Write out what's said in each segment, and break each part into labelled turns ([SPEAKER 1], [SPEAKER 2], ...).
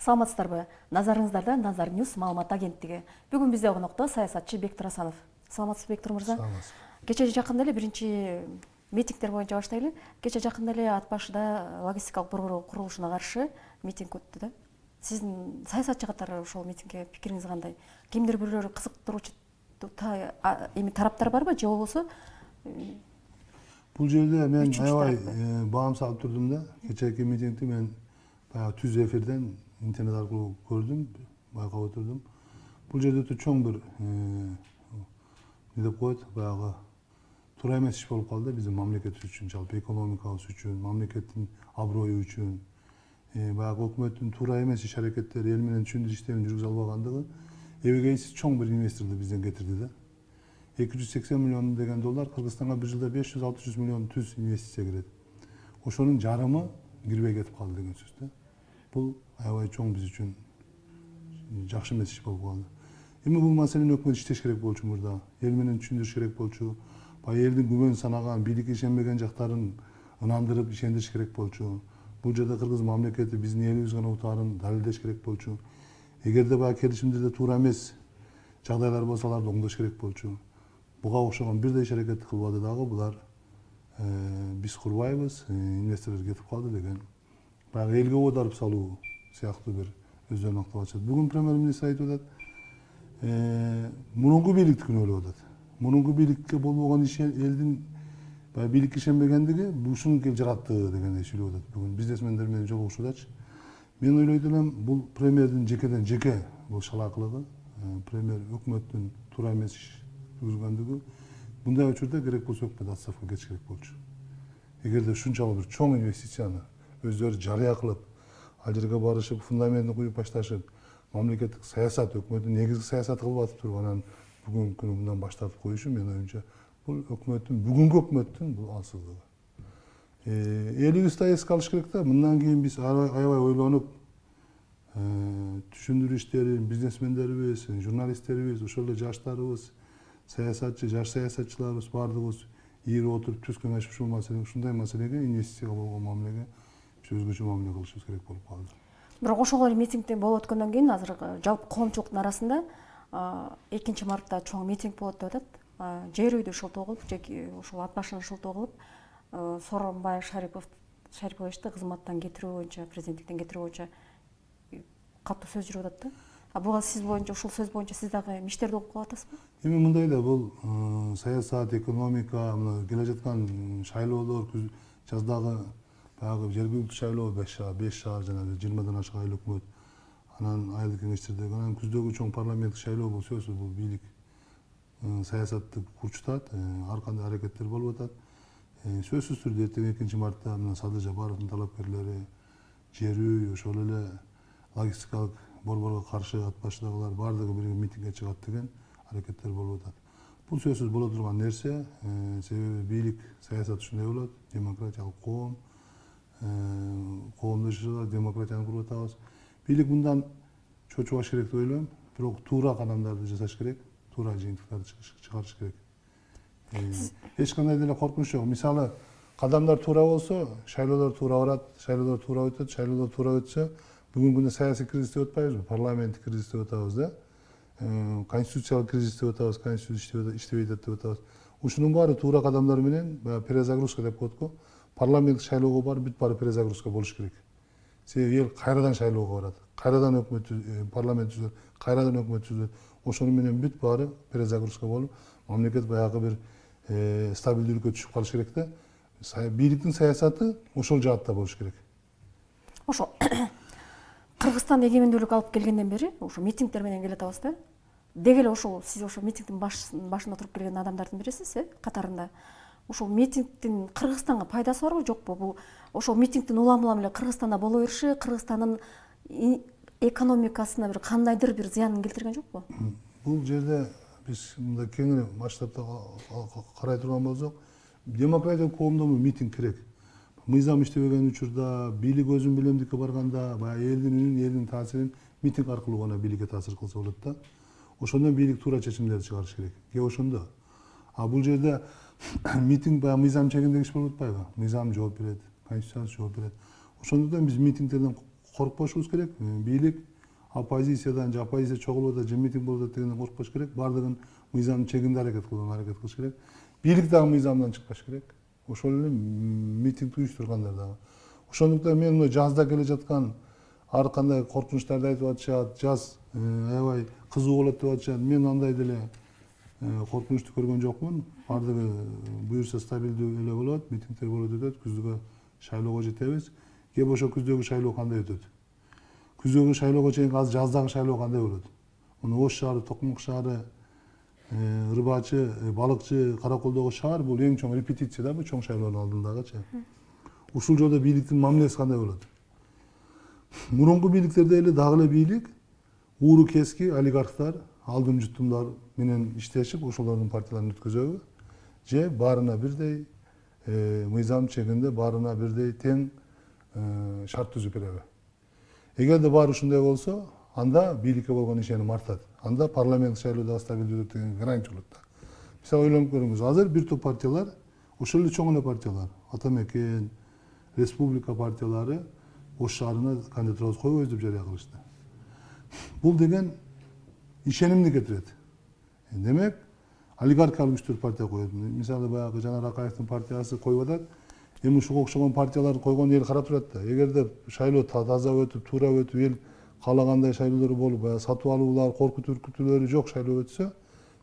[SPEAKER 1] Саламатсыздарбы? Назарыңыздарда Назар Ньюс маалымат агенттиги. Бүгүн бизде конокто саясатчы Бектур Асанов. Саламатсызбы, Бектур мырза? Кече жакында эле биринчи митингдер боюнча баштайлы. Кече жакында эле Ат башыда логистикалык борбор курулушуна каршы митинг өттү да. Сиздин саясатчы катары ошол митингге пикириңиз кандай? Кимдир бирөөлөр кызыктыруучу эми тараптар барбы же болбосо?
[SPEAKER 2] Бул жерде мен аябай баам салып турдум да. Кечээки митингди мен баягы түз эфирден интернет аркылуу көрдүм, байкап отурдум. Бул жерде өтө чоң бир эмне деп коет, баягы туура эмес иш болуп калды биздин мамлекетибиз үчүн, жалпы экономикабыз үчүн, мамлекеттин аброю үчүн. Баягы өкмөттүн туура эмес иш аракеттери, эл менен түшүндүрүү иштерин жүргүзө албагандыгы эбегейсиз чоң бир инвесторду бизден кетирди да. 280 миллион деген доллар, Кыргызстанга бир жылда 500-600 миллион түз инвестиция кирет. Ошонун жарымы кирбей кетип калды деген сөз да. Бул аябай чоң биз үчүн жакшы эмес иш болуп калды. Эми бул маселени өкмөт иштеш керек болчу мурда. Эл менен түшүндүрүш керек болчу. Баягы элдин күбөн санаган, бийликке ишенбеген жактарын ынандырып ишендириш керек болчу. Бул жерде кыргыз мамлекети биздин элибиз гана утаарын далилдеш керек болчу. Эгерде баягы келишимдерде туура эмес жагдайлар болсо аларды оңдош керек болчу. Буга окшогон бир да иш аракет кылбады дагы булар. Биз курбайбыз, инвесторлор кетип калды деген. Баягы элге оодарып салуу сыяктуу бир өздөрүн актап атышат. Бүгүн премьер-министр айтып атат, мурунку бийликти күнөөлөп атат. Мурунку бийликке болбогон иш элдин баягы бийликке ишенбегендиги ушуну келип жаратты дегендей сүйлөп атат. Бүгүн бизнесмендер менен жолугушуп атчы. Мен ойлойт элем, бул премьердин жекеден жеке бул шалаакылыгы, премьер өкмөттүн туура эмес иш жүргүзгөндүгү. Мындай учурда керек болсо өкмөт отставкага кетиш керек болчу. Эгерде ушунчалык бир чоң инвестицияны өздөрү жарыя кылып, ал жерге барышып, фундаментин куюп башташып, мамлекеттик саясат, өкмөттүн негизги саясаты кылып атып туруп, анан бүгүнкү күнү мындан баш тартып коюшу менин оюмча бул өкмөттүн, бүгүнкү өкмөттүн бул алсыздыгы. Элибизди эске алыш керек да, мындан кийин биз аябай ойлонуп, түшүндүрүү иштерин бизнесмендерибиз, журналисттерибиз, ошол эле жаштарыбыз, саясатчы, жаш саясатчыларыбыз баардыгыбыз ийип отуруп түз кеңешип ушул маселеге, ушундай маселеге, инвестицияга болгон мамилеге өзгөчө мамиле кылышыбыз керек болуп калды.
[SPEAKER 1] Бирок ошол эле митингден болуп өткөндөн кийин азыр жалпы коомчулуктун арасында 2 мартта чоң митинг болот деп атат. Жер үйдү шылтоо кылып, ошол Ат башын шылтоо кылып, Сооронбай Шариповичти кызматтан кетирүү боюнча, президенттиктен кетирүү боюнча катуу сөз жүрүп атат да. Буга сиз боюнча, ушул сөз боюнча сиз дагы миштерди окуп калып атасызбы?
[SPEAKER 2] Эми мындай да, бул саясат, экономика, мына келе жаткан шайлоолор, жаздагы баягы жергиликтүү шайлоо 5 шаар жана 20дан ашык айыл өкмөт, анан айыл кеңештердеги, анан күздөгү чоң парламенттик шайлоо, бул сөзсүз бул бийлик саясатты курчутат, ар кандай аракеттер болуп атат. Сөзсүз түрдө эртең 2 мартта мына Садыр Жапаровдун талапкерлери, жер үй, ошол эле логистикалык борборго каршы Ат башыдагылар баардыгы бирге митингге чыгат деген аракеттер болуп атат. Бул сөзсүз боло турган нерсе, себеби бийлик саясат ушундай болот, демократиялык коом, коомдо жашасак демократияны куруп атабыз. Бийлик мындан чочубаш керек деп ойлойм, бирок туура кадамдарды жасаш керек, туура жыйынтыктарды чыгарыш керек. Эч кандай деле коркунуч жок. Мисалы, кадамдар туура болсо, шайлоолор туура барат, шайлоолор туура өтөт, шайлоолор туура өтсө, бүгүнкү күндө саясий кризис деп атпайбызбы, парламенттик кризис деп атабыз да. Конституциялык кризис деп атабыз, конституция иштебей атат деп атабыз. Ушунун баары туура кадамдар менен, перезагрузка деп коет го, парламенттик шайлоого барып бүт баары перезагрузка болуш керек. Себеби эл кайрадан шайлоого барат, кайрадан өкмөт, парламент түзүлөт, кайрадан өкмөт түзүлөт. Ошону менен бүт баары перезагрузка болуп, мамлекет баягы бир стабилдүүлүккө түшүп калыш керек да. Бийликтин саясаты ошол жаатта болуш керек.
[SPEAKER 1] Ошо Кыргызстан эгемендүүлүк алып келгенден бери ошо митингдер менен келе атабыз да. Деги эле ошол сиз ошо митингдин башында туруп келген адамдардын бирисиз, катарында. Ошол митингдин Кыргызстанга пайдасы барбы, жокпу? Бул ошол митингдин улам эле Кыргызстанда боло бериши Кыргызстандын экономикасына бир кандайдыр бир зыянын келтирген жокпу?
[SPEAKER 2] Бул жерде биз мындай кеңири масштабта карай турган болсок, демократиялык коомдо митинг керек. Мыйзам иштебеген учурда, бийлик өзүн билемдикке барганда, баягы элдин үнүн, элдин таасирин митинг аркылуу гана бийликке таасир кылса болот да. Ошондон бийлик туура чечимдерди чыгарыш керек. Ошондо. А бул жерде митинг баягы мыйзам чегинде иш болуп атпайбы? Мыйзам жооп берет, конституция жооп берет. Ошондуктан биз митингдерден коркпошубуз керек. Бийлик оппозициядан же оппозиция чогулуп атат же митинг болуп атат дегенден коркпош керек. Бардыгын мыйзамдын чегинде аракет кылыш керек. Бийлик дагы мыйзамдан чыкпаш керек. Ошол эле митингди уюштургандар дагы. Ошондуктан мен мына жазда келе жаткан ар кандай коркунучтарды айтып атышат, жаз аябай кызуу болот деп атышат. Мен андай деле коркунучту көргөн жокмун. Бардыгы буюрса стабилдүү эле болот, митингдер болот өтөт, күздүгө шайлоого жетебиз. Кеп ошо күздөгү шайлоо кандай өтөт? Күздөгү шайлоого чейинки азыр жаздагы шайлоо кандай болот? Муну Ош шаары, Токмок шаары, Рыбачы, Балыкчы, Караколдогу шаар бул эң чоң репетиция да, бул чоң шайлоонун алдындагычы. Ушул жолдо бийликтин мамилеси кандай болот? Мурунку бийликтерде эле дагы эле бийлик ууру кески олигархтар, алдым жутумдар менен иштешип, ошолордун партияларын өткөзөбү? Же баарына бирдей мыйзам чегинде, баарына бирдей тең шарт түзүп береби? Эгерде баары ушундай болсо, анда бийликке болгон ишеним артат. Анда парламент шайлоодагы стабилдүү өтөт деген гарантия болот да. Мисалы ойлонуп көрүңүз, азыр бир топ партиялар, ошол эле чоң эле партиялар, Атамекен, республика партиялары Ош шаарына кандидатурабызды койбойбуз деп жарыя кылышты. Бул деген ишенимди кетирет. Демек, олигархиялык 3-4 партия коет. Мисалы баягы Жанар Акаевдин партиясы коюп атат. Эми ушуга окшогон партияларды койгон эл карап турат да. Эгерде шайлоо таза өтүп, туура өтүп, эл каалагандай шайлоолор болуп, баягы сатып алуулар, коркутуу үркүтүүлөрү жок шайлоо өтсө,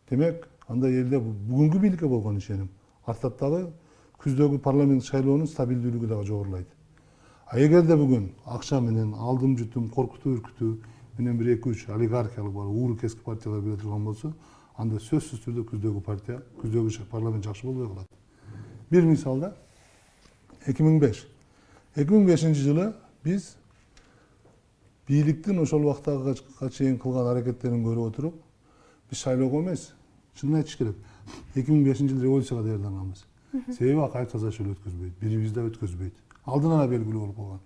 [SPEAKER 2] демек анда элде бүгүнкү бийликке болгон ишеним артат дагы, күздөгү парламент шайлоонун стабилдүүлүгү дагы жогорулайт. А эгерде бүгүн акча менен, алдым жутум, коркутуу үркүтүү менен бир 2-3 олигархиялык бар, ууру кески партиялар бере турган болсо, анда сөзсүз түрдө күздөгү партия, күздөгү парламент жакшы болбой калат. Бир мисалда 2005 жылы биз бийликтин ошол убактага чейин кылган аракеттерин көрүп отуруп, биз шайлоого эмес, чынын айтыш керек, 2005 жылы революцияга даярданганбыз. Себеби Акаев таза шайлоо өткөзбөйт, бирибиз да өткөзбөйт. Алдын ала белгилүү болуп калган.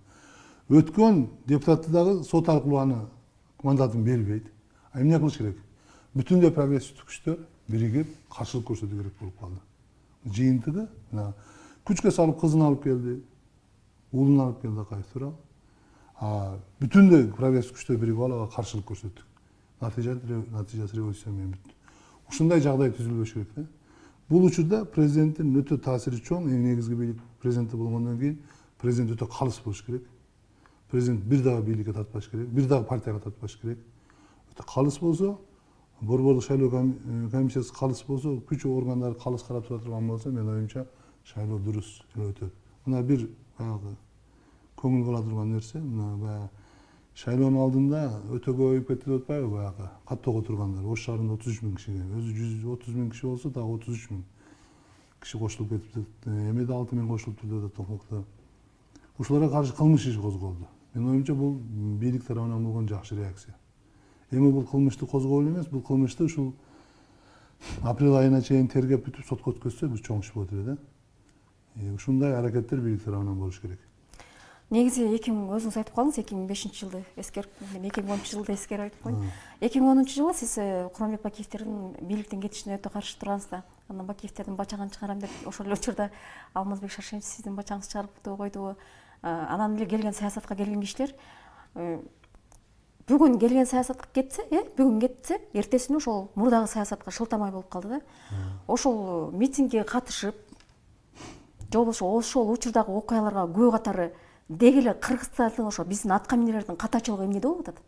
[SPEAKER 2] Өткөн депутатты дагы сот аркылуу аны мандатын бербейт. А эмне кылыш керек? Бүтүндөй прогрессивдүү күчтөр биригип каршылык көрсөтүү керек болуп калды. Жыйынтыгы күчкө салып кызын алып келди, уулун алып келди Акаев туурабы. Бүтүндөй прогрессивдүү күчтөр биригип алып ага каршылык көрсөттүк. Натыйжасы революция менен бүттү. Ушундай жагдай түзүлбөш керек да. Бул учурда президенттин өтө таасири чоң, эң негизги бийлик президенти болгондон кийин президент өтө калыс болуш керек. Президент бир дагы бийликке татпаш керек, бир дагы партияга татпаш керек. Өтө калыс болсо, борбордук шайлоо комиссиясы калыс болсо, күч органдары калыс карап тура турган болсо, мен оюмча шайлоо дурус өтөт. Мына бир баягы көңүл кала турган нерсе, мына баягы шайлоонун алдында өтө көп өйүп кетти деп атпайбы баягы каттоого тургандар. Ош шаарында 33 000 кишиге, өзү 130 000 киши болсо, дагы 33 000 киши кошулуп кетиптир. Эмеде 6 000 кошулуптур деп атат Токмокто. Ушуларга каршы кылмыш иши козголду. Менин оюмча бул бийлик тарабынан болгон жакшы реакция. Эми бул кылмышты козгоол эмес, бул кылмышты ушул апрель айына чейин тергеп бүтүп сотко өткөзсө, биз чоң иш болот эле да. Ушундай аракеттер бийлик тарабынан болуш керек.
[SPEAKER 1] Негизи өзүңүз айтып калдыңыз, 2005 жылды эскерип, мен 2010 жылды эскерип айтып коеюн. 2010 жылы сиз Куранбек Бакиевдин бийликтен кетишине өтө каршы тургансыз да. Андан Бакиевдердин бачагын чыгарам деп ошол эле учурда Алмазбек Шаршемов сиздин бачаңызды чыгарып койду. Анан эле келген саясатка келген кишилер бүгүн келген саясатка кетсе, бүгүн кетсе, эртесине ошол мурдагы саясатка шылтамай болуп калды да. Ошол митингге катышып, же болбосо ошол учурдагы окуяларга күбө катары деги эле кыргызстандын ошо биздин аткаминерлердин катачылыгы эмнеде болуп атат?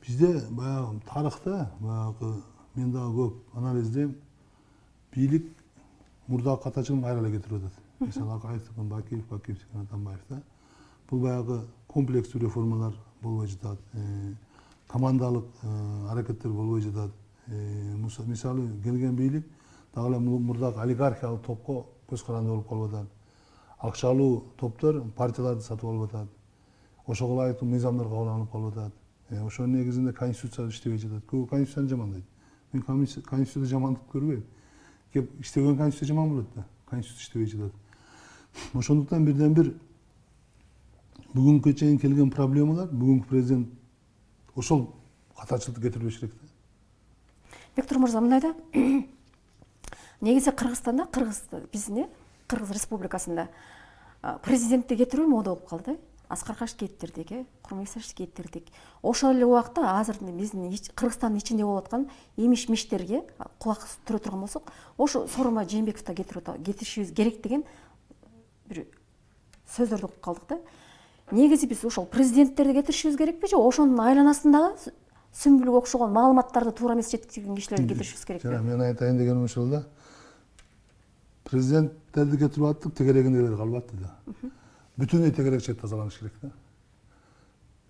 [SPEAKER 2] Бизде баягы тарыхта баягы мен дагы көп анализдейм. Бийлик мурдагы катачылыгын кайра эле кетирип атат. Мисалы Акаевдикин Бакиевдикин Атамбаев да. Бул баягы комплекстүү реформалар болбой жатат. Командалык аракеттер болбой жатат. Мисалы келген бийлик дагы эле мурдагы олигархиялык топко көз каранды болуп калып атат. Акчалуу топтор партияларды сатып алып атат. Ошого ылайыктуу мыйзамдар кабыл алынып калып атат. Ошонун негизинде конституция иштебей жатат. Көбү конституцияны жамандайт. Мен конституцияда жамандык көрбөйм. Кеп иштеген конституция жаман болот да. Конституция иштебей жатат. Ошондуктан бирден бир бүгүнкү чейин келген проблемалар, бүгүнкү президент ошол катачылыкты кетирбеш керек да.
[SPEAKER 1] Бектур мырза, мындай да. Негизи Кыргызстанда, биздин Кыргыз Республикасында президентти кетирүү мода болуп калды. Аскар Кашкеттердик, Курмай Сашкеттердик. Ошол эле убакта азыр биздин Кыргызстандын ичинде болуп аткан эмиш-миштерге кулак түрө турган болсок, ошо Сооронбай Жээнбековду кетиришибиз керек деген бир сөздөрдү угуп калдык да. Негизи биз ошол президенттерди кетиришибиз керекпи же ошонун айланасындагы Сүмбүлгө окшогон маалыматтарды туура эмес жеткизген кишилерди кетиришибиз керекпи?
[SPEAKER 2] Жана мен айтайын дегеним ошол да. Президенттерди кетирип аттык, тегерегиндегилер калбатты да. Бүтүнөй тегерек чет тазаланыш керек да.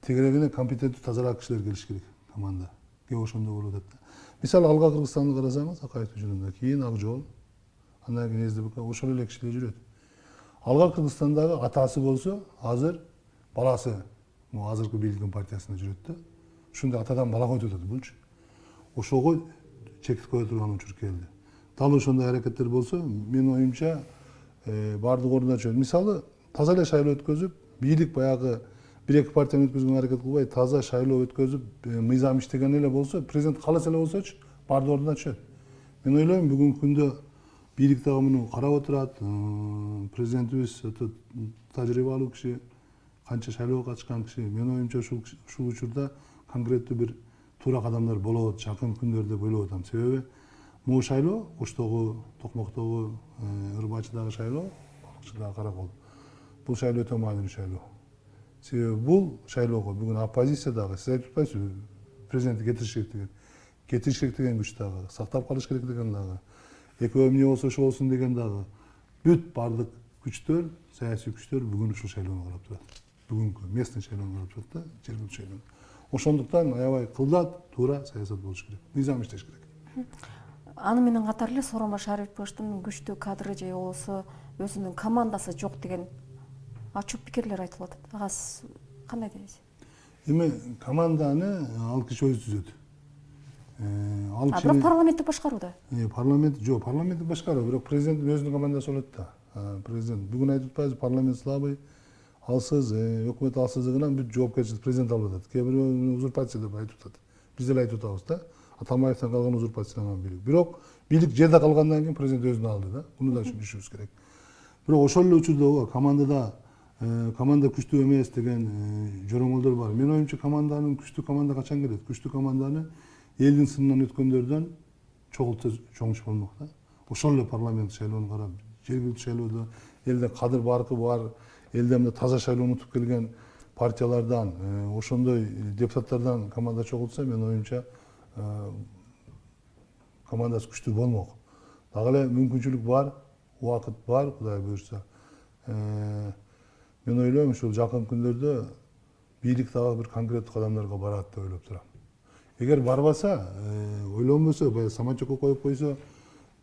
[SPEAKER 2] Тегерегине компетенттүү тазараак кишилер келиш керек команда. Кээ ошондой болуп атат да. Мисалы алга Кыргызстанды карасаңыз, Акаев учурунда, кийин Ак Жол, андан кийин СДПК ошол эле кишилер жүрөт. Алга Кыргызстандагы атасы болсо, азыр баласы азыркы бийликтин партиясында жүрөт да. Ушундай атадан балага өтүп атат булчу. Ошого чекит кое турган учур келди. Дал ошондой аракеттер болсо, менин оюмча баардык ордуна чөйт. Мисалы, таза эле шайлоо өткөзүп, бийлик баягы бир-эки партияны өткөзгөнгө аракет кылбай, таза шайлоо өткөзүп, мыйзам иштеген эле болсо, президент кааласа эле болсочу, баардык ордуна чөйт. Мен ойлойм, бүгүнкү күндө бийлик дагы муну карап отурат. Президентибиз тажрыйбалуу киши, канча шайлоого катышкан киши. Менин оюмча ушул учурда конкреттүү бир туура кадамдар болот, жакын күндөрдө деп ойлоп атам. Себеби могу шайлоо, Оштогу, Токмоктогу, Ырбачыдагы шайлоо, Балыкчыдагы Каракол. Бул шайлоо өтө маанилүү шайлоо. Себеби бул шайлоого бүгүн оппозиция дагы, сиз айтып атпайсызбы, президентти кетириш керек деген. Кетириш керек деген күч дагы, сактап калыш керек деген дагы, экөө эмне болсо ошо болсун деген дагы. Бүт бардык күчтөр, саясий күчтөр бүгүн ушул шайлоону карап турат. Бүгүнкү местный шайлоону карап турат да, жергиликтүү шайлоону. Ошондуктан аябай кылдат, туура саясат болуш керек. Мыйзам иштеш керек.
[SPEAKER 1] Аны менен катар эле Сооронбай Шариповичтин күчтүү кадры же болбосо өзүнүн командасы жок деген ачуу пикирлер айтылып атат. Ага сиз кандай дейсиз?
[SPEAKER 2] Эми команданы ал киши өзү түзөт. Ал киши
[SPEAKER 1] бирок парламенттик башкарууда.
[SPEAKER 2] Парламент жок, парламенттик башкаруу, бирок президент өзүнүн командасы болот да. Президент бүгүн айтып атпайбызбы, парламент слабый, алсыз, өкмөт алсыздыгынан бүт жоопкерчиликти президент алып атат. Кээ бирөө узурпация деп айтып атат. Биз деле айтып атабыз да. Атамбаевден калган узурпацияланган бийлик. Бирок бийлик жерде калгандан кийин президент өзүнө алды да. Муну да түшүнүшүбүз керек. Бирок ошол эле учурда командада команда күчтүү эмес деген жоромолдор бар. Менин оюмча команданын күчтүү команда качан келет? Күчтүү команданы элдин сынынан өткөндөрдөн чогултса чоң иш болмок да. Ошол эле парламент шайлоону карап, жергиликтүү шайлоодо элде кадыр баркы бар, элде мына таза шайлоону утуп келген партиялардан, ошондой депутаттардан команда чогултса, менин оюмча командасы күчтүү болмок. Дагы эле мүмкүнчүлүк бар, убакыт бар, Кудай буюрса. Мен ойлойм, ушул жакын күндөрдө бийлик дагы бир конкреттүү кадамдарга барат деп ойлоп турам. Эгер барбаса, ойлонбосо, баягы самочокко коюп койсо,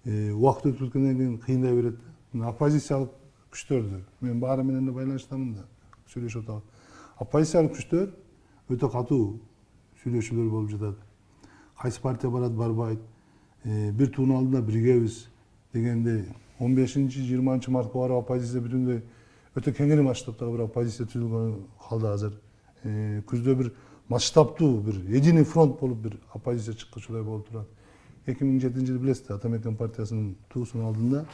[SPEAKER 2] убакыт өтүп кеткенден кийин кыйындай берет. Оппозициялык күчтөрдү, мен баары менен эле байланыштамын да, сүйлөшүп атабыз. Оппозициялык күчтөр өтө катуу сүйлөшүүлөр болуп жатат. Кайсы партия барат, барбайт, бир туунун алдында биргебиз дегендей 15-20 мартка барып оппозиция бүтүндөй өтө кеңири масштабтагы бир оппозиция түзүлгөн калды азыр. Күздө бир масштабтуу бир единый фронт болуп бир оппозиция чыккычулай болуп турат. 2007-жылы билесиз, Атамекен партиясынын туусунун алдында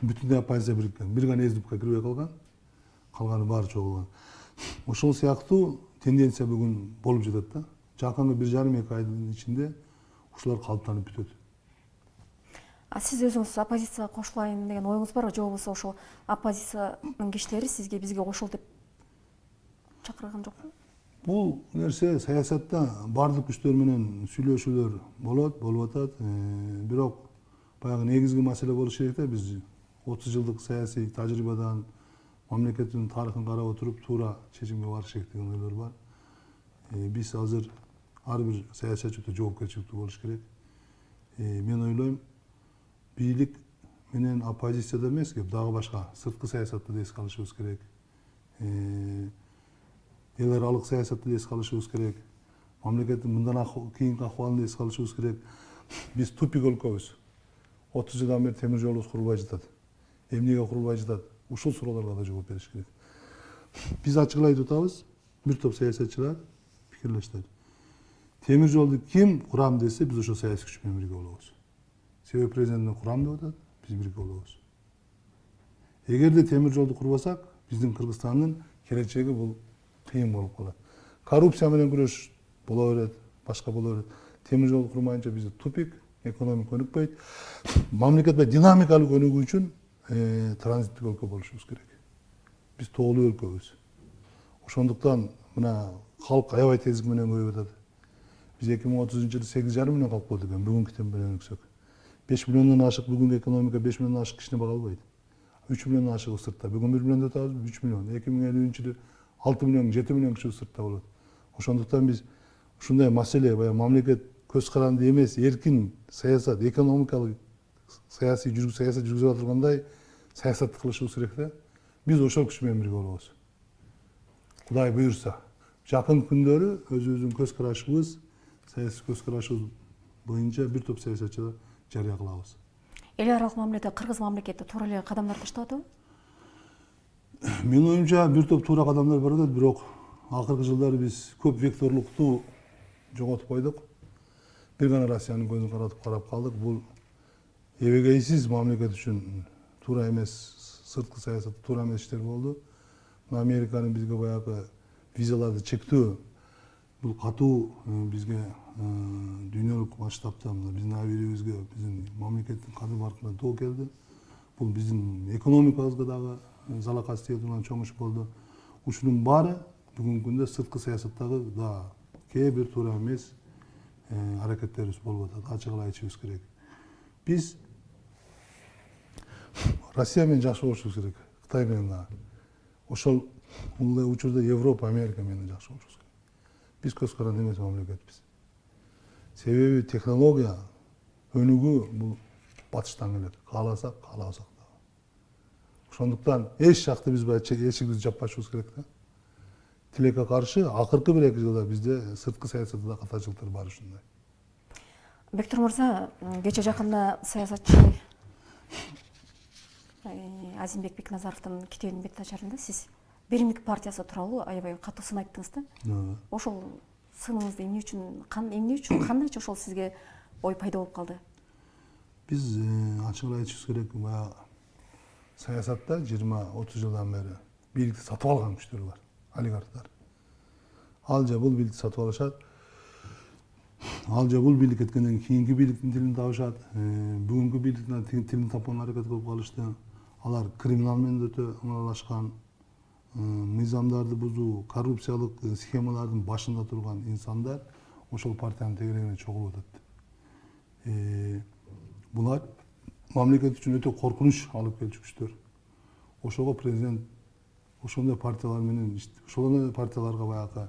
[SPEAKER 2] бүтүндөй оппозиция бириккен. Бир гана СДПК кирбей калган, калганы баары чогулган. Ошол сыяктуу тенденция бүгүн болуп жатат да. Жакынкы 1,5-2 айдын ичинде ушулар калыптанып бүтөт.
[SPEAKER 1] Сиз өзүңүз оппозицияга кошулайын деген оюңуз барбы, же болбосо ошол оппозициянын кишилери сизге бизге кошул деп чакырган жокпу?
[SPEAKER 2] Бул нерсе саясатта бардык күчтөр менен сүйлөшүүлөр болот, болуп атат. Бирок баягы негизги маселе болуш керек да, биз 30 жылдык саясий тажрыйбадан, мамлекеттин тарыхын карап отуруп туура чечимге барыш керек деген ойлор бар. Биз азыр ар бир саясатчы өтө жоопкерчиликтүү болуш керек. Мен ойлойм, бийлик менен оппозицияда эмес, дагы башка сырткы саясатты да эске алышыбыз керек. Эл аралык саясатты да эске алышыбыз керек. Мамлекеттин мындан кийинки акыбалын да эске алышыбыз керек. Биз тупик өлкөбүз. 30 жылдан бери темир жолубуз курулбай жатат. Эмнеге курулбай жатат? Ушул суроолорго да жооп бериш керек. Биз ачык эле айтып атабыз, бир топ саясатчылар пикирлешти. Темир жолду ким курам десе, биз ошол саясий күч менен бирге болобуз. Себеби президенттин курам деп атат, биз бирге болобуз. Эгерде темир жолду курбасак, Биздин Кыргызстандын келечеги бул кыйын болуп калат. Коррупция менен күрөш боло берет, башка боло берет. Темир жол курмайынча бизде тупик, экономика өнүкпөйт. Мамлекет динамикалык өнүгүү үчүн транзиттик өлкө болушубуз керек. Биз тоолуу өлкөбүз. Ошондуктан мына халк аябай тездик менен көбөйүп атат. Биз 2030-жылы 8,5 миллион халк болдук экен, бүгүнкү темп менен өксөк. 5 миллиондон ашык бүгүнкү экономика 5 миллиондон ашык кишини бага албайт. 3 миллиондон ашыгы сыртта. Бүгүн 1 миллиондо атабыз, 3 миллион. 2050-жылы 6 миллион, 7 миллион киши сыртта болот. Ошондуктан биз ушундай маселе, мамлекет көз каранды эмес, эркин саясат, экономикалык саясий жүргүзүп атыргандай саясатты кылышыбыз керек да. Биз ошол күч менен бирге болобуз. Кудай буйрса, жакын күндөрү өзүбүздүн көз карашыбыз, саясий көз карашыбыз боюнча бир топ саясатчылар жарыя кылабыз.
[SPEAKER 1] Эл аралык мамиледе кыргыз мамлекети туура эле кадамдар таштап атабы?
[SPEAKER 2] Менин оюмча бир топ туура кадамдар бар атат, бирок акыркы жылдары биз көп векторлукту жоготуп койдук. Бир гана Россиянын көзүн каратып карап калдык. Бул эбегейсиз мамлекет үчүн туура эмес, сырткы саясатта туура эмес иштер болду. Американын бизге баягы визаларды чектөө, бул катуу бизге дүйнөлүк масштабта биздин абийибизге, биздин мамлекеттин кадыр баркына тоо келди. Бул биздин экономикабызга дагы залакат тийе турган чоң иш болду. Ушунун баары бүгүнкү күндө сырткы саясаттагы да кээ бир туура эмес аракеттерибиз болуп атат. Ачык эле айтышыбыз керек. Биз Россия менен жакшы болушубуз керек, Кытай менен дагы. Ошол учурда Европа, Америка менен жакшы болушубуз керек. Биз көз каранды эмес мамлекетпиз. Себеби технология өнүгүү бул батыштан келет. Кааласак, каалабасак дагы. Ошондуктан эч жакты биз эшигибизди жаппашыбыз керек да. Тилекке каршы акыркы 1-2 жылда бизде сырткы саясатта да катачылыктар бар ушундай.
[SPEAKER 1] Бектур мырза, кече жакында саясатчы Азимбек Бекназаровдун китебинин бет ачарында сиз Биримдик партиясы тууралуу аябай катуу сын айттыңыз да. Ошол сыныңызды эмне үчүн, кандайча ошол сизге ой пайда болуп калды?
[SPEAKER 2] Биз ачык эле айтышыбыз керек, баягы саясатта 20-30 жылдан бери бийликти сатып алган күчтөр бар, олигархтар. Ал же бул бийликти сатып алышат, ал же бул бийлик кеткенден кийинки бийликтин тилин табышат. Бүгүнкү бийликтин тилин тапканга аракет кылып калышты. Алар криминал менен өтө ыңгайлашкан, мыйзамдарды бузуу, коррупциялык схемалардын башында турган инсандар ошол партиянын тегерегине чогулуп атат. Булар мамлекет үчүн өтө коркунуч алып келчү күчтөр. Ошого президент ошондой партиялар менен, ошол партияларга баягы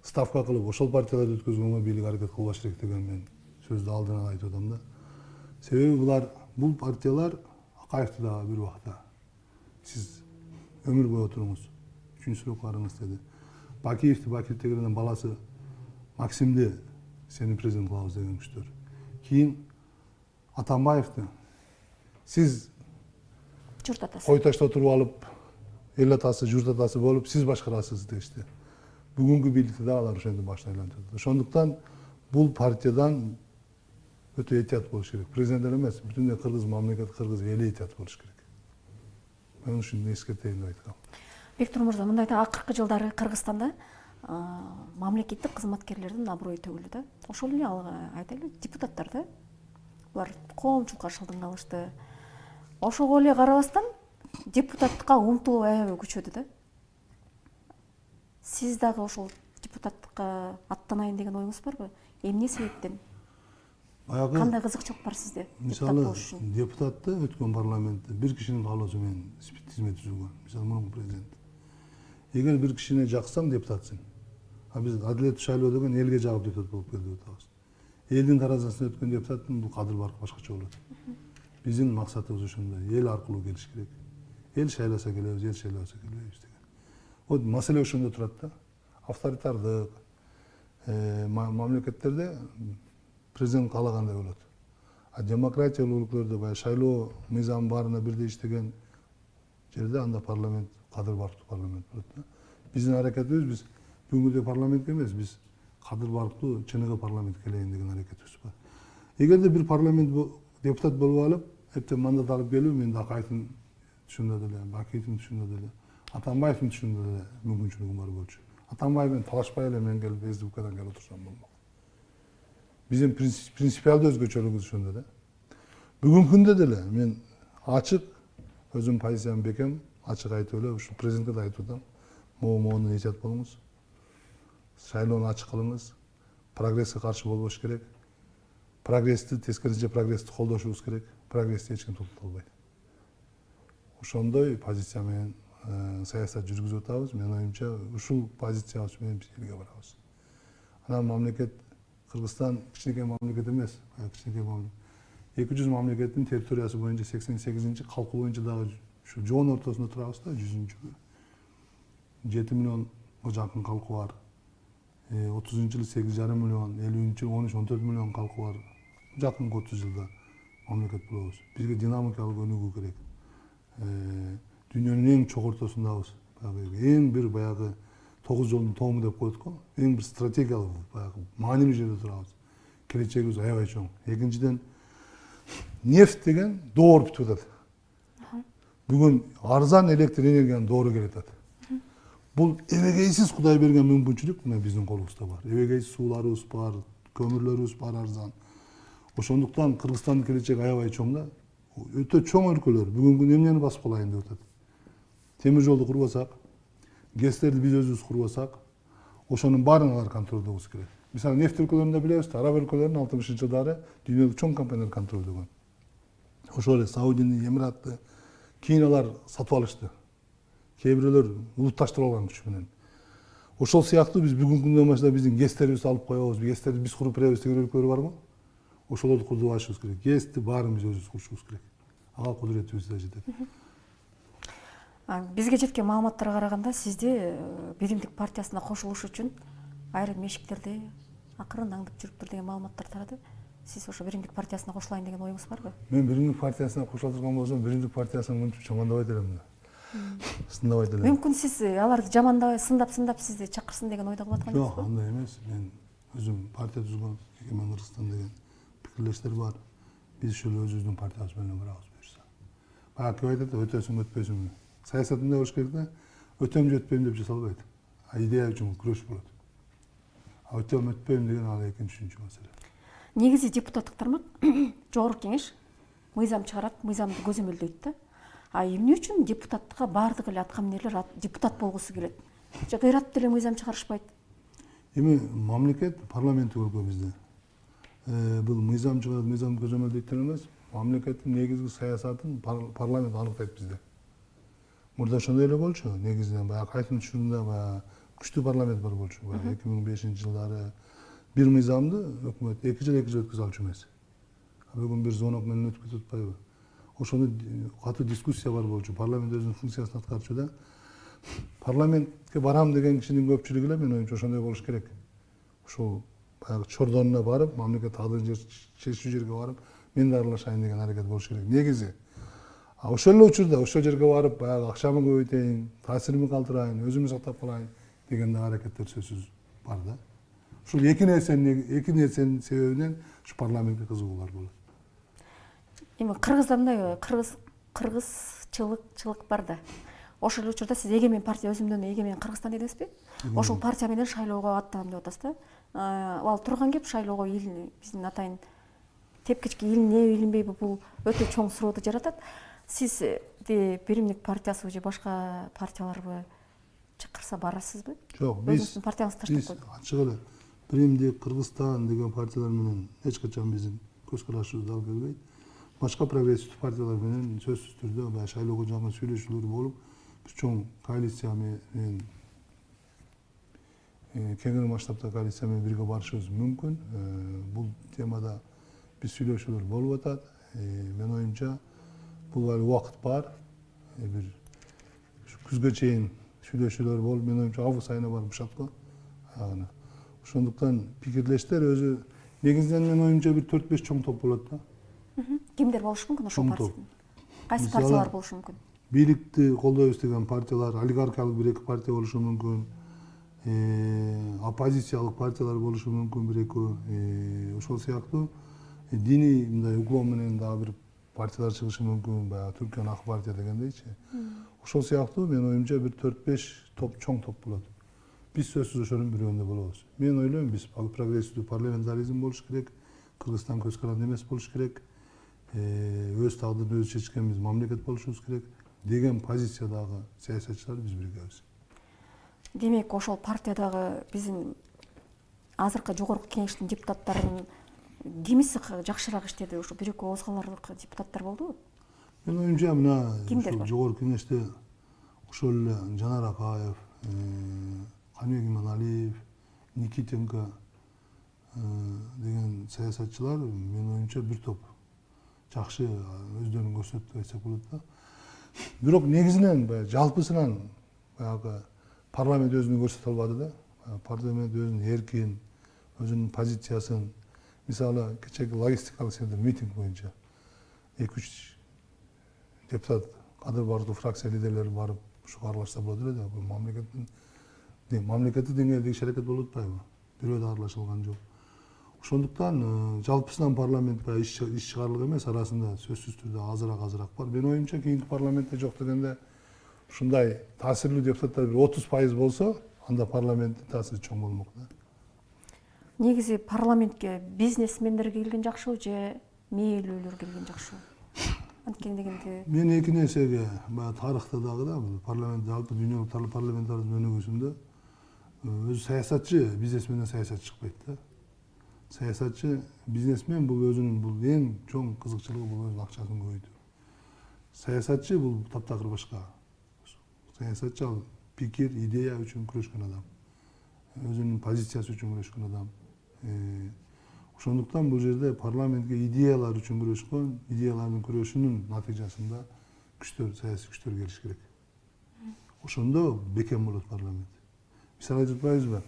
[SPEAKER 2] ставка кылып, ошол партияларды өткөзгөнгө бийлик аракет кылбаш керек деген мен сөздү алдынан айтып атам да. Себеби бул партиялар Акаевди дагы бир убакта сиз өмүр бою отуруңуз, 3-срок караңыз деди. Бакиевди, Бакиев тегеренен баласы Максимди сени президент кылабыз деген күчтөр. Кийин Атамбаевди сиз
[SPEAKER 1] Журт атасы.
[SPEAKER 2] Кой ташта отуруп алып, эл атасы, журт атасы болуп, сиз башкарасыз дешти. Бүгүнкү бийликти да алар ошентип башына айлантат. Ошондуктан бул партиядан өтө этият болуш керек. Президенттер эмес, бүтүндөй кыргыз мамлекет, кыргыз эли этият болуш керек. Мен ушуну эскертейин деп айткам.
[SPEAKER 1] Бектур мырза, мындай да акыркы жылдары Кыргызстанда мамлекеттик кызматкерлердин аброю төгүлдү да. Ошол эле айтайлы депутаттар да. Булар коомчулукка шылдың алышты. Ошого эле карабастан депутаттыкка умтулуу аябай күчөдү да. Сиз дагы ошол депутаттыкка аттанайын деген оюңуз барбы? Эмне себептен? Кандай кызыкчылык бар сизде?
[SPEAKER 2] Мисалы, депутатты өткөн парламентте бир кишинин каалоосу менен кызмет түзүлгөн. Мисалы, мурунку президент. Эгер бир кишине жаксаң депутатсың. Биз адилеттүү шайлоо деген элге жагып депутат болуп келди деп атабыз. Элдин таразасынан өткөн депутаттын бул кадыр баркы башкача болот. Биздин максатыбыз ошондой. Эл аркылуу келиш керек. Эл шайласа келебиз, эл шайлабаса келбейбиз деген. Вот маселе ошондо турат да. Авторитардык мамлекеттерде президент каалагандай болот. А демократиялык өлкөлөрдө баягы шайлоо мыйзамы баарына бирдей иштеген жерде анда парламент кадыр барктуу парламент болот да. Биздин аракетибиз биз бүгүнкүдөй парламент эмес, биз кадыр барктуу чыныгы парламент келейин деген аракетибиз бар. Эгерде бир парламент депутат болуп алып, эптен мандат алып келип, мен Акаевдин түшүндө деле, Бакиевдин түшүндө деле, Атамбаевдин түшүндө деле мүмкүнчүлүгүм бар болчу. Атамбаев менен талашпай эле мен келип СДПКдан келип отурсам болмок. Биздин принципиалдуу өзгөчөлүгүбүз ошондо да. Бүгүнкү күндө деле мен ачык өзүм позициямды бекем, ачык айтып эле ушу президентке да айтып атам. Могуну эсеп болуңуз. Шайлоону ачык кылыңыз. Прогресске каршы болбош керек. Прогрессти, тескерисинче прогрессти колдошубуз керек. Прогрессти эч ким токтото албайт. Ошондой позиция менен саясат жүргүзүп атабыз. Менин оюмча ушул позициябыз менен биз элге барабыз. Анан мамлекет Кыргызстан кичинекей мамлекет эмес, кичинекей мамлекет. 200 мамлекеттин территориясы боюнча 88-ci калкы боюнча дагы ушу жоон ортосунда турабыз да, 100-cü. 7 миллионго жакын калкы бар. 30-жылы 8,5 миллион, 50-жылы 13-14 миллион калкы бар. Жакынкы 30 жылда мамлекет болобуз. Бизге динамикалык өнүгүү керек. Дүйнөнүн эң чогортосундабыз. Эң бир баягы 9 жолдун тоому деп коет го. Эң бир стратегиялык баягы маанилүү жерде турабыз. Келечегибиз аябай чоң. Экинчиден, нефть деген доор бүтүп атат. Бүгүн арзан электр энергиянын доору келе атат. Бул эбегейсиз Кудай берген мүмкүнчүлүк мына биздин колубузда бар. Эбегейсиз сууларыбыз бар, көмүрлөрүбүз бар арзан. Ошондуктан Кыргызстандын келечеги аябай чоң да. Өтө чоң өлкөлөр бүгүнкү күндө эмнени басып калайын деп атат. Темир жолду курбасак, ГЭСтерди биз өзүбүз курбасак, ошонун баарын алар контролдогубуз керек. Мисалы, нефть өлкөлөрүндө билебиз, араб өлкөлөрүнүн 60-жылдары дүйнөлүк чоң компаниялар контролдогон. Ошол эле Саудини, Эмиратты, кийин алар сатып алышты. Кээ бирөөлөр улутташтырып алган күч менен. Ошол сыяктуу биз бүгүнкү күндөн баштап биздин ГЭСтерибизди алып коебуз, ГЭСтерди биз куруп беребиз деген өлкөлөр барбы? Ошолорду курдуп алышыбыз керек. ГЭСти баарын биз өзүбүз курушубуз керек. Ага кудуретибиз да жетет.
[SPEAKER 1] Бизге жеткен маалыматтарга караганда сизди Биримдик партиясына кошулуш үчүн айрым мешиктерди акырын аңдып жүрүптүр деген маалыматтар тарады. Сиз ошо Биримдик партиясына кошулайын деген оюңуз барбы?
[SPEAKER 2] Мен Биримдик партиясына кошула турган болсом, Биримдик партиясын мынтип жамандабайт элем да. Сындабайт элем.
[SPEAKER 1] Мүмкүн сиз аларды жамандабай, сындап сизди чакырсын деген ойдо кылып аткан
[SPEAKER 2] жок, андай эмес. Мен өзүм партия түзгөн, Эгемен Кыргызстан деген пикирлештер бар. Биз ушул өзүбүздүн партиябыз менен барабыз буюрса. Баягы ким айтат, өтөсүң өтпөйсүңбү? Саясат мындай болуш керек да. Өтөм же өтпөйм деп жасалбайт. Идея үчүн күрөш болот. Өтөм өтпөйм деген ал экинчи, үчүнчү маселе.
[SPEAKER 1] Негизи депутаттык тармак жогорку кеңеш мыйзам чыгарат, мыйзамды көзөмөлдөйт да. Эмне үчүн депутаттыкка баардык эле аткаминерлер депутат болгусу келет? Же кыйрат деле мыйзам чыгарышпайт?
[SPEAKER 2] Эми мамлекет парламенттик өлкө бизде. Бул мыйзам чыгарат, мыйзам көзөмөлдөйт деген эмес. Мамлекеттин негизги саясатын парламент аныктайт бизде. Мурда ошондой эле болчу. Негизинен баягы Кайтын учурунда баягы күчтүү парламент бар болчу. 2005-жылдары бир мыйзамды өкмөт 2 жыл өткөзө алчу эмес. Бүгүн бир звонок менен өтүп кетип атпайбы? Ошону катуу дискуссия бар болчу. Парламент өзүнүн функциясын аткарчу да. Парламентке барам деген кишинин көпчүлүгү эле менин оюмча ошондой болуш керек. Ушул баягы чордонуна барып, мамлекет алдын чечүү жерге барып, мен да аралашайын деген аракет болуш керек. Негизи. Ошол эле учурда ошол жерге барып, баягы акчамы көбөйтөйүн, таасирими калтырайын, өзүмү сактап калайын деген аракеттер сөзсүз бар да. Ушул эки нерсенин себебинен ушу парламентке кызыгуулар болот.
[SPEAKER 1] Эми Кыргызда мындай кыргызчылык бар да. Ошол учурда сиз Эгемен партия өзүмдөн Эгемен Кыргызстан дедиңизби? Ошол партия менен шайлоого аттанам деп атасыз да. Ал турган кеп шайлоого биздин атайын тепкичке илиниеби, илинбейби бул өтө чоң сурооду жаратат. Сиз Биримдик партиясыбы же башка партияларбы чакырса барасызбы?
[SPEAKER 2] Жок, биз
[SPEAKER 1] партиябызды таштап койдук.
[SPEAKER 2] Ачык эле Биримдик Кыргызстан деген партиялар менен эч качан биздин көз карашыбыз дал келбейт. Башка прогрессивдүү партиялар менен сөзсүз түрдө баягы шайлоого жакын сүйлөшүүлөр болуп, биз чоң коалиция менен кеңири масштабта коалиция менен бирге барышыбыз мүмкүн. Бул темада биз сүйлөшүүлөр болуп атат. Менин оюмча бул али убакыт бар. Бир күзгө чейин сүйлөшүүлөр болуп, менин оюмча август айына барып бушат го. Ошондуктан пикирлештер өзү негизинен менин оюмча бир 4-5 чоң топ болот да.
[SPEAKER 1] Кимдер болушу мүмкүн ошол партиядан? Кайсы партиялар болушу мүмкүн?
[SPEAKER 2] Бийликти колдойбуз деген партиялар, олигархиялык бир эки партия болушу мүмкүн. Оппозициялык партиялар болушу мүмкүн бир экөө. Ошол сыяктуу диний мындай уклон менен дагы бир партиялар чыгышы мүмкүн, баягы Түркиянын ак партия дегендейчи. Ошол сыяктуу менин оюмча бир 4-5 топ, чоң топ болот. Биз сөзсүз ошонун бирөөндө болобуз. Мен ойлойм, биз прогрессивдүү парламентаризм болуш керек, Кыргызстан көз каранды эмес болуш керек, өз тагдырын өзү чечкенбиз мамлекет болушубуз керек деген позициядагы саясатчылар биз биргебиз.
[SPEAKER 1] Демек, ошол партиядагы биздин азыркы жогорку кеңештин депутаттарынын кимиси жакшыраак иштеди? Ушу бир экөө ооз каларлык депутаттар болдубу?
[SPEAKER 2] Менин оюмча мына
[SPEAKER 1] Кимдер бар?
[SPEAKER 2] жогорку кеңеште ошол эле Жанар Акаев, Каныбек Иманалиев, Никитенко деген саясатчылар менин оюмча бир топ жакшы өздөрүн көрсөттү десек болот да. Бирок негизинен жалпысынан баягы парламент өзүн көрсөтө албады да. Парламент өзүнүн эркин, өзүнүн позициясын, мисалы кечеги логистикалык сиңдир митинг боюнча 2-3 депутат кадыр бардуу фракция лидерлери барып ушуга аралашса болот эле да. Бул мамлекеттик деңгээлде иш аракет болуп атпайбы? Бирөө да аралаша алган жок. Ошондуктан жалпысынан парламент иш чыгаарлык эмес, арасында сөзсүз түрдө азыраак бар. Менин оюмча кийинки парламентте жок дегенде ушундай таасирлүү депутаттар бир 30% болсо, анда парламенттин таасири чоң болмок да.
[SPEAKER 1] Негизи парламентке бизнесмендер келген жакшыбы же мээлүүлөр келген жакшыбы? Анткени дегенде
[SPEAKER 2] Мен эки нерсеге баягы тарыхта дагы да, бул парламент жалпы дүйнөлүк парламентардын өнүгүүсүндө өзү саясатчы бизнесменден саясатчы чыкпайт да. Саясатчы бизнесмен бул өзүнүн бул эң чоң кызыкчылыгы бул өзүнүн акчасын көбөйтүү. Саясатчы бул таптакыр башка. Саясатчы ал пикир, идея үчүн күрөшкөн адам. Өзүнүн позициясы үчүн күрөшкөн адам. Ошондуктан бул жерде парламентке идеялар үчүн күрөшкөн, идеялардын күрөшүнүн натыйжасында күчтөр, саясий күчтөр келиш керек. Ошондо бекем болот парламент. Мисалы айтып атпайбызбы?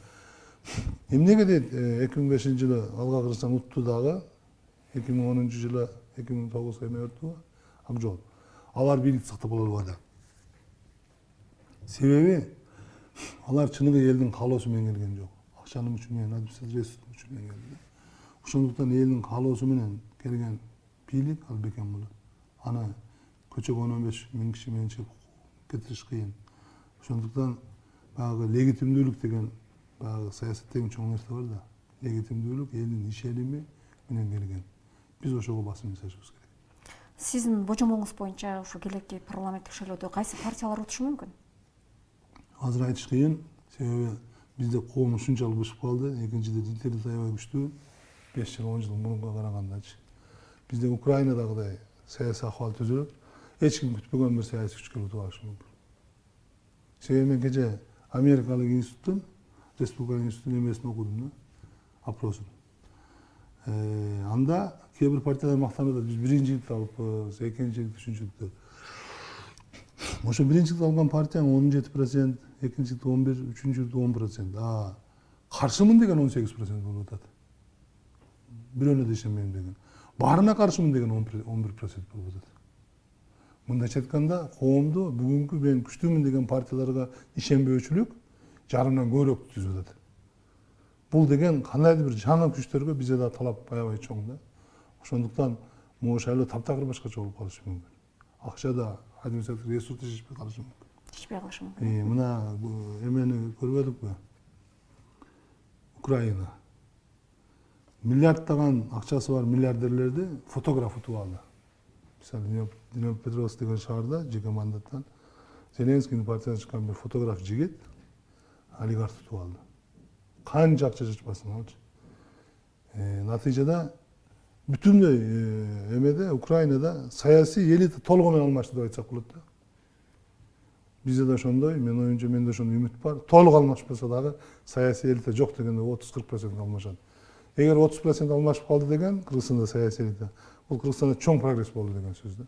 [SPEAKER 2] Эмнеге дейт 2005-жылы Алга Кыргызстан утту дагы 2010-жылы 2009-га эме өттүбү? Ак жол. Алар бийликти сактап ала албады. Себеби алар чыныгы элдин каалоосу менен келген жок. Акчанын күчү менен, административдик ресурстун күчү менен келди. Ошондуктан элдин каалоосу менен келген бийлик ал бекем болот. Аны көчөгө 10-15 миң киши менен чыгып кетириш кыйын. Ошондуктан баягы легитимдүүлүк деген баягы саясатта эң чоң нерсе бар да. Легитимдүүлүк элдин ишеними менен келген. Биз ошого басым жасашыбыз керек.
[SPEAKER 1] Сиздин божомоңуз боюнча ушу келечки парламенттик шайлоодо кайсы партиялар утушу мүмкүн?
[SPEAKER 2] Азыр айтыш кыйын, себеби бизде коом ушунчалык өсүп калды. Экинчиден интернет аябай күчтүү. 5 жыл, 10 жыл мурунга карагандачы. Бизде Украинадагыдай саясий акыбал түзүлүп, эч ким күтпөгөн бир саясий күчкө утуп алышы мүмкүн. Себеби мен кече Америкалык институттун, республикалык институттун эмесин окудум да, опросун. Анда кээ бир партиялар мактанып атат, биз биринчиликти алыпбыз, экинчиликти, үчүнчүлүктү. Ошо биринчиликти алган партияң 17%, экинчиликти 11%, үчүнчүлүктү 10%. Каршымын деген 18% болуп атат. Бирөөнө да ишенбейм деген. Баарына каршымын деген 11% болуп атат. Мындайча айтканда, коомду бүгүнкү мен күчтүүмүн деген партияларга ишенбөөчүлүк жарымдан көбүрөөк түзүп атат. Бул деген кандайдыр бир жаңы күчтөргө бизде да талап аябай чоң да. Ошондуктан могу шайлоо таптакыр башкача болуп калышы мүмкүн. Акча да, административдик ресурс да жетишпей калышы мүмкүн.
[SPEAKER 1] Жетишпей калышы мүмкүн.
[SPEAKER 2] Мына эмени көрбөдүкпү? Украина. Миллиардтаган акчасы бар миллиардерлерди фотограф утуп алды. Мисалы, Днепропетровск деген шаарда жеке мандаттан Зеленскийдин партиядан чыккан бир фотограф жигит олигарх утуп алды. Канча акча чачпасын алчы. Натыйжада бүтүндөй эмеде Украинада саясий элита толугу менен алмашты деп айтсак болот да. Бизде да ошондой, менин оюмча менде ошондой үмүт бар. Толук алмашпаса дагы саясий элита жок дегенде 30-40% алмашат. Эгер 30% алмашып калды деген Кыргызстанда саясий элита, бул Кыргызстанда чоң прогресс болду деген сөз да.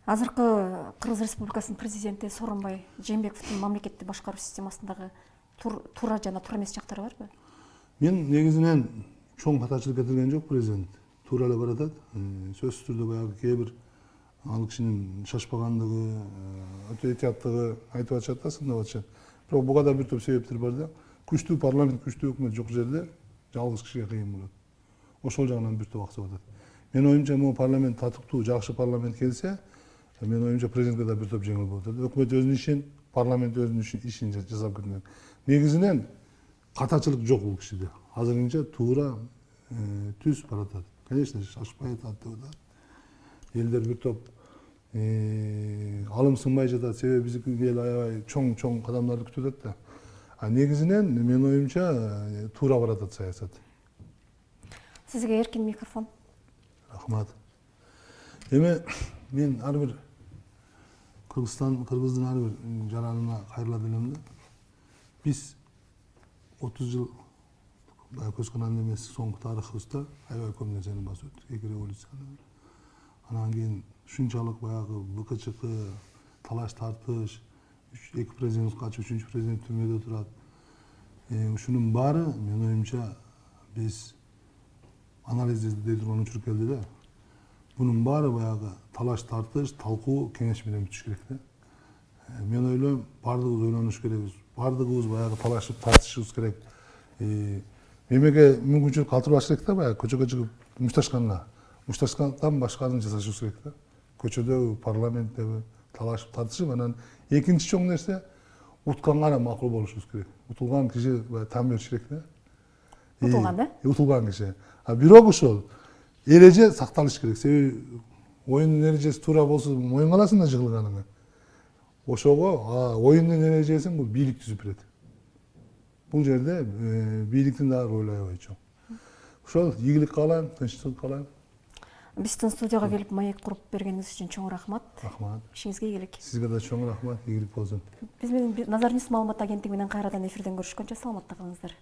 [SPEAKER 1] Азыркы Кыргыз Республикасынын президенти Сооронбай Жээнбековдун мамлекетти башкаруу системасындагы туура жана туура эмес жактары барбы?
[SPEAKER 2] Мен негизинен чоң катачылык кетирген жок президент. Туура эле баратат. Сөзсүз түрдө баягы кээ бир ал кишинин шашпагандыгы, өтө этияттыгы айтып атышат да, сындап атышат. Бирок буга да бир топ себептер бар да. Күчтүү парламент, күчтүү өкмөт жок жерде жалгыз кишиге кыйын болот. Ошол жагынан бир топ аксап атат. Менин оюмча могу парламент татыктуу, жакшы парламент келсе, менин оюмча президентке да бир топ жеңил болот. Өкмөт өзүнүн ишин, парламент өзүнүн ишин жасап кетмек. Негизинен катачылык жок бул кишиде. Азырынча туура түз баратат. Конечно, шашпай атат деп атат. Элдер бир топ алым сынбай жатат, себеби биздики эл аябай чоң кадамдарды күтүп атат да. А негизинен менин оюмча туура баратат саясат.
[SPEAKER 1] Сизге эркин микрофон.
[SPEAKER 2] Рахмат. Эми мен ар бир кыргыздын ар бир жаранына кайрылат элем да. Биз 30 жыл көз каранды эмес соңку тарыхыбызда аябай көп нерсени басып өттүк. Эки революцияны. Анан кийин ушунчалык баягы ВКЧК, талаш тартыш, эки президент качып, үчүнчү президент түрмөдө турат. Ушунун баары менин оюмча биз анализдей турган учур келди да. Bunun баары баягы талаш тартыш, талкуу, кеңеш менен бүтүш керек да. Мен ойлойм, бардыгыбыз ойлонуш керекбиз. Бардыгыбыз баягы талашып тартышыбыз керек. Мемеге мүмкүнчүлүк калтырбаш керек да, баягы көчөгө чыгып мушташкандан башкасын жасашыбыз керек да. Көчөдөгү, парламенттеби талашып тартышып, анан экинчи чоң нерсе утканга да макул болушубуз керек. Утулган киши тан бериш керек да.
[SPEAKER 1] Утулган да?
[SPEAKER 2] Утулган киши. А бирок ошол эреже сакталыш керек. Себеби оюндун эрежеси туура болсо моюнга аласың да жыгылганыңа. Ошого оюндун эрежесин бул бийлик түзүп берет. Бул жерде бийликтин да ролу аябай чоң. Ошол ийгилик каалайм, тынччылык каалайм.
[SPEAKER 1] Биздин студияга келип маек куруп бергениңиз үчүн чоң рахмат.
[SPEAKER 2] Рахмат.
[SPEAKER 1] Ишиңизге ийгилик.
[SPEAKER 2] Сизге да чоң рахмат, ийгилик болсун.
[SPEAKER 1] Биз менен Назар Ньюс маалымат агенттиги менен кайрадан эфирден көрүшкөнчө саламатта калыңыздар.